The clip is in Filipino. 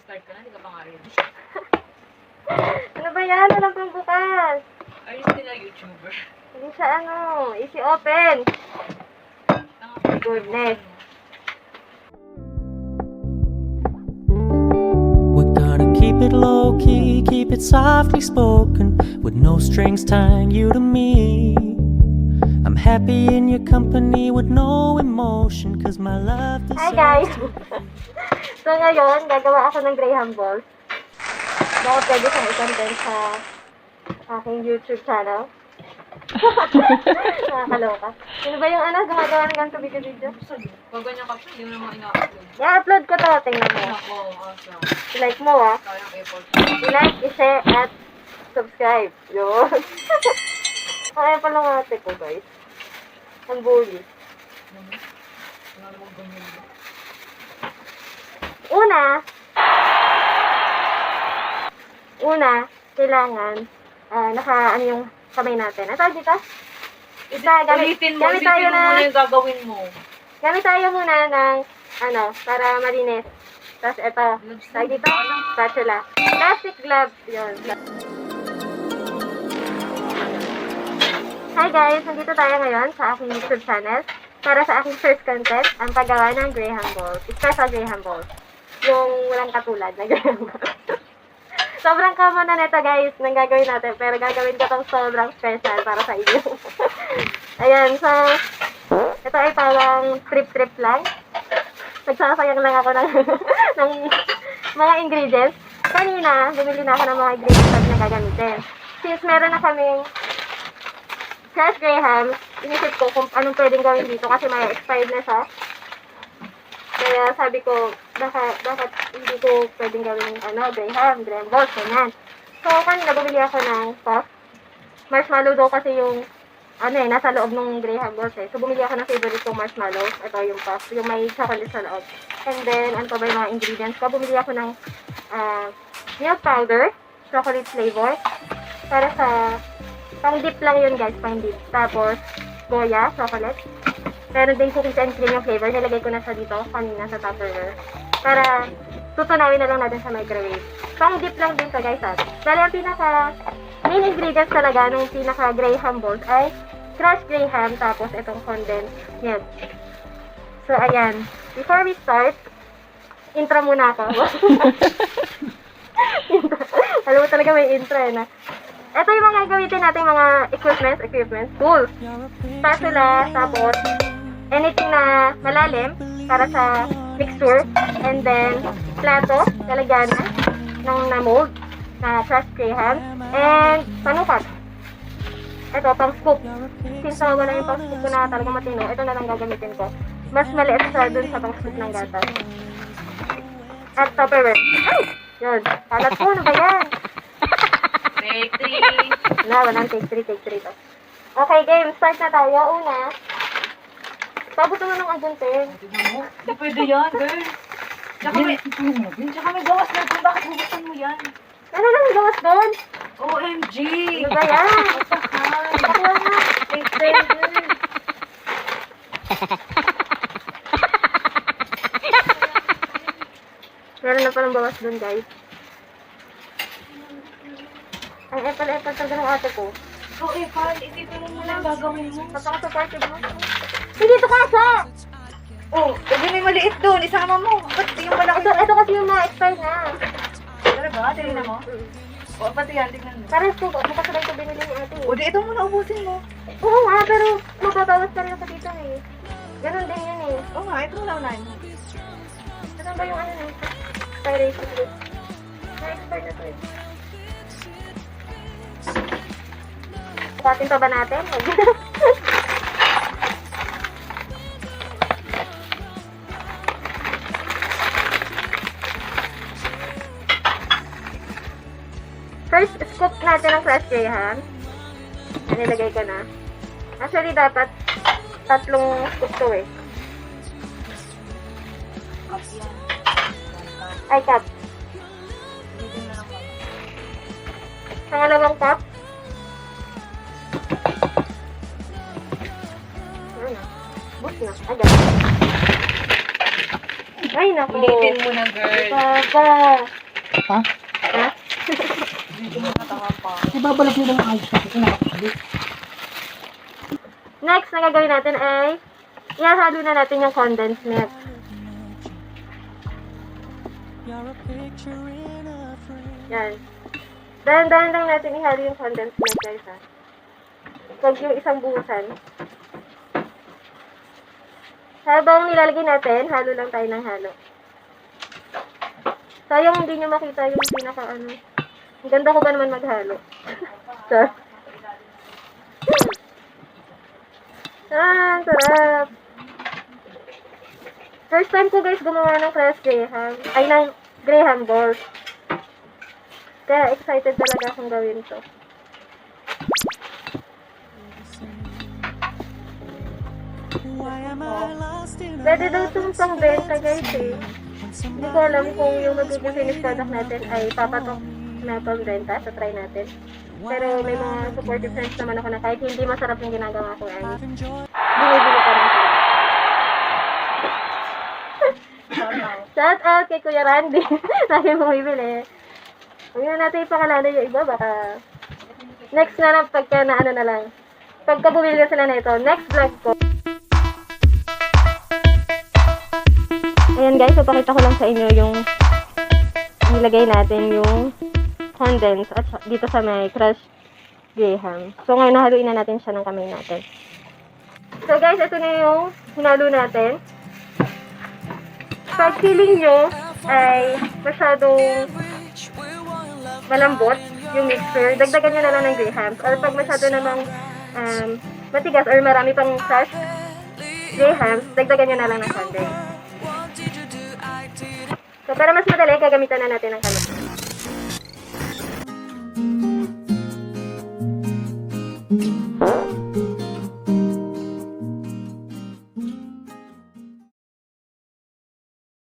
Start ka na, hindi ka pa nga rin. Ano ba yan? Walang pang bukas. Are you still a YouTuber? Hindi siya easy open. Goodness. We're gonna keep it low key, keep it softly spoken, with no strings tying you to me. I'm happy in your company with no emotion, cause my love Hi guys! So ngayon, gagawa ako ng Graham balls. Baka pwede sa i-content sa aking YouTube channel. Nakakaloka. Sino ba yung gumagawa ng ganito video? Pag ganyan ka, hindi mo naman ina-upload. I-upload ko to, tingnan mo. Ako, awesome. I-like mo Sayang effort. I-like, i-share, at subscribe. Yun. Kaya pala ng ate ko guys. Ang bully. Wala namang ganyan. Una, kailangan, yung kamay natin. Ito, dito? Ulitin mo muna yung gagawin mo. Gamit tayo muna ng, para malinis. Tapos ito, tayo dito, spatula. Plastic gloves, yun. Hi guys, nandito tayo ngayon sa aking YouTube channel para sa aking first content, ang paggawa ng Graham balls. Special Graham balls. Yung walang katulad na Graham balls. Sobrang common na nito guys, nang gagawin natin. Pero gagawin ko itong sobrang special para sa inyo. Ayan, so, ito ay parang trip-trip lang. Nagsasayang lang ako ng mga ingredients. Kanina, bumili na ako ng mga ingredients na gagamitin. Since meron na kaming Crush Graham, inisip ko kung anong pwedeng gawin dito kasi may expired na siya. Kaya sabi ko, bakit hindi ko pwedeng gawin Graham balls, ganyan. So, kanina bumili ako ng puff. Marshmallow daw kasi yung, nasa loob ng Graham balls eh. So, bumili ako ng favorite kong marshmallow. Ito yung puff, yung may chocolate sa loob. And then, ano pa ba yung mga ingredients ko? Bumili ako ng milk powder, chocolate flavor. Para sa, pang dip lang yun guys, pang dip. Tapos, goya, chocolate. Meron din cookies and cream yung flavor. Nilagay ko na siya dito kanina sa Tupperware. Para tutunawin na lang natin sa microwave. Pang dip lang din to guys. Dahil ang main ingredients talaga nung pinaka Graham balls ay crushed Graham tapos itong condensed milk. So ayan. Before we start, intro muna ako. Alam mo talaga may intro na. Ito yung mga gamitin natin mga equipment, tools. Spatula, tapos anything na malalim para sa mixture. And then, plato, lalagyan ng na-mold na crushed Graham. And panukat. Ito, pang scoop. Since wala yung pang scoop ko na talaga matino, ito na lang gagamitin ko. Mas maliit siya dun sa pang scoop ng gatas. At Tupperware. Ay! Yun. Kalat po, ano ba yan? Take 3. Walang take 3 to. Okay, game. Start na tayo. Una, pabuto na ng aguntin. Hindi pwede yan, girl. Tsaka may gawas na doon. Bakit bubuksan mo yan? Ano lang gawas doon? OMG! Ano ba yan? Masakal. Bakla na. Take 3, girl. Meron na palang bawas doon, guys. Ang epal talaga ng ate ko. So, Epal, isipin mo muna ang gagawin mo. Napaka-supportive mo. Sige, ito kasi! Oh, sabi may maliit doon. Isama mo. Ba't yung malaki? Ito kasi yung na-expire na. Talaga? Tingnan mo? O, pati yan. Tingnan mo. Parang ito, makasabay ito binili ni ate. O, di ito muna ubusin mo. Oo nga, pero mababawas pa rin ako dito eh. Ganon din yun eh. Oo nga, ito muna unahin mo. Ano ba yung expiration date? Na-expire na to eh. Patin pa ba natin? First, scoop natin ang crushed Graham. Nilagay ko na. Actually, dapat 3 scoop to eh. Ay, cup. Pangalawang cup. Bus na. Agad. Ay, naku. Ulitin mo na, girl. Papa. Ha? Ha? Ulitin mo na tama pa. Ibabalak nila ng ayos kasi nakakabit. Next na gagawin natin ay ihahalo na natin yung condensed milk. You're a picture in a frame. Yan. Dahan-dahan lang natin ihalo yung condensed milk, guys, ha. Huwag yung isang buhusan. Habang nilalagay natin, halo lang tayo ng halo. Sayang hindi nyo makita yung pinaka ano. Ang ganda ko ba naman maghalo? Char. Ang sarap. First time ko, guys, gumawa ng Crest Graham. Ay, ng Graham balls. Kaya excited talaga akong gawin to. Why am I lost in a Pwede daw itong pang-benta, guys, eh. Hindi ko alam kung yung magiging finished product natin ay papatok na pang-benta. So, try natin. Pero may mga supportive friends naman ako na kahit hindi masarap yung ginagawa ko ay I've enjoyed binibili pa rin sila. Shout out kay Kuya Randy. Lagi bumibili. Huwag na natin ipakalala yung iba. Baka next na lang pagka na ano na lang. Pagka bumili na sila na ito, next vlog ko. Ayan guys, so pakita ko lang sa inyo yung nilagay natin yung condense at dito sa may crushed Graham. So ngayon nahaluin na natin siya ng kamay natin. So guys, ito na yung hinalo natin. Pag feeling nyo ay masyadong malambot yung mixture, dagdagan nyo na lang ng Grahams. Or pag masyado namang matigas or marami pang crushed Grahams, dagdagan nyo na lang ng condense. So para mas madali, gagamitan na natin ng kamay.